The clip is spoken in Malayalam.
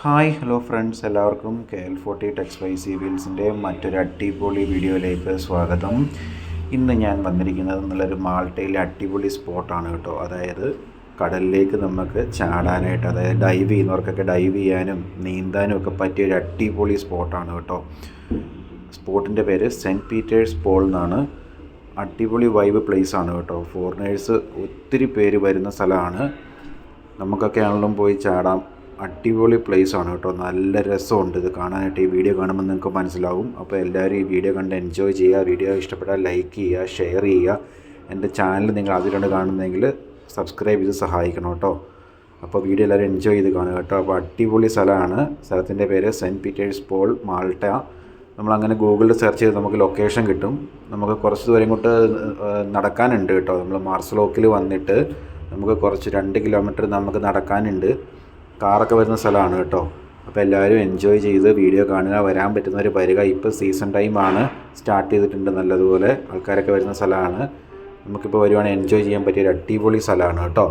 ഹായ് ഹലോ ഫ്രണ്ട്സ്, എല്ലാവർക്കും KL40 ടെക്സ് ബൈ സി വീൽസിൻ്റെ മറ്റൊരു അടിപൊളി വീഡിയോയിലേക്ക് സ്വാഗതം. ഇന്ന് ഞാൻ വന്നിരിക്കുന്നത് നല്ലൊരു മാൾട്ടയിലെ അടിപൊളി സ്പോട്ടാണ് കേട്ടോ. അതായത് കടലിലേക്ക് നമുക്ക് ചാടാനായിട്ട്, അതായത് ഡൈവ് ചെയ്യുന്നവർക്കൊക്കെ ഡൈവ് ചെയ്യാനും നീന്താനും ഒക്കെ പറ്റിയ ഒരു അടിപൊളി സ്പോട്ടാണ് കേട്ടോ. സ്പോട്ടിൻ്റെ പേര് സെൻറ്റ് പീറ്റേഴ്സ് പോൾ എന്നാണ്. അടിപൊളി വൈബ് പ്ലേസ് ആണ് കേട്ടോ. ഫോറിനേഴ്സ് ഒത്തിരി പേര് വരുന്ന സ്ഥലമാണ്. നമുക്കൊക്കെ ആണെങ്കിലും പോയി ചാടാം. അടിപൊളി പ്ലേസ് ആണ് കേട്ടോ. നല്ല രസമുണ്ട് ഇത് കാണാനായിട്ട്. ഈ വീഡിയോ കാണുമ്പോൾ നിങ്ങൾക്ക് മനസ്സിലാവും. അപ്പോൾ എല്ലാവരും ഈ വീഡിയോ കണ്ട് എൻജോയ് ചെയ്യുക. വീഡിയോ ഇഷ്ടപ്പെട്ടാൽ ലൈക്ക് ചെയ്യുക, ഷെയർ ചെയ്യുക. എൻ്റെ ചാനൽ നിങ്ങൾ ആദ്യമായിട്ട് കാണുന്നതെങ്കിൽ സബ്സ്ക്രൈബ് ചെയ്ത് സഹായിക്കണം കേട്ടോ. അപ്പോൾ വീഡിയോ എല്ലാവരും എൻജോയ് ചെയ്ത് കാണുക കേട്ടോ. അപ്പോൾ അടിപൊളി സ്ഥലമാണ്. സ്ഥലത്തിൻ്റെ പേര് സെൻറ്റ് പീറ്റേഴ്സ് പോൾ, മാൾട്ട. നമ്മളങ്ങനെ ഗൂഗിളിൽ സെർച്ച് ചെയ്ത് നമുക്ക് ലൊക്കേഷൻ കിട്ടും. നമുക്ക് കുറച്ച് ദൂരം ഇങ്ങോട്ട് നടക്കാനുണ്ട് കേട്ടോ. നമ്മൾ മാർസലോക്കിൽ വന്നിട്ട് നമുക്ക് കുറച്ച് 2 കിലോമീറ്റർ നമുക്ക് നടക്കാനുണ്ട്. കാറൊക്കെ വരുന്ന സ്ഥലമാണ് കേട്ടോ. അപ്പോൾ എല്ലാവരും എൻജോയ് ചെയ്ത് വീഡിയോ കാണുക. വരാൻ പറ്റുന്നവർ വരിക. ഇപ്പോൾ സീസൺ ടൈമാണ്, സ്റ്റാർട്ട് ചെയ്തിട്ടുണ്ട്. നല്ലതുപോലെ ആൾക്കാരൊക്കെ വരുന്ന സ്ഥലമാണ്. നമുക്കിപ്പോൾ വരുവാണെങ്കിൽ എൻജോയ് ചെയ്യാൻ പറ്റിയൊരു അടിപൊളി സ്ഥലമാണ് കേട്ടോ.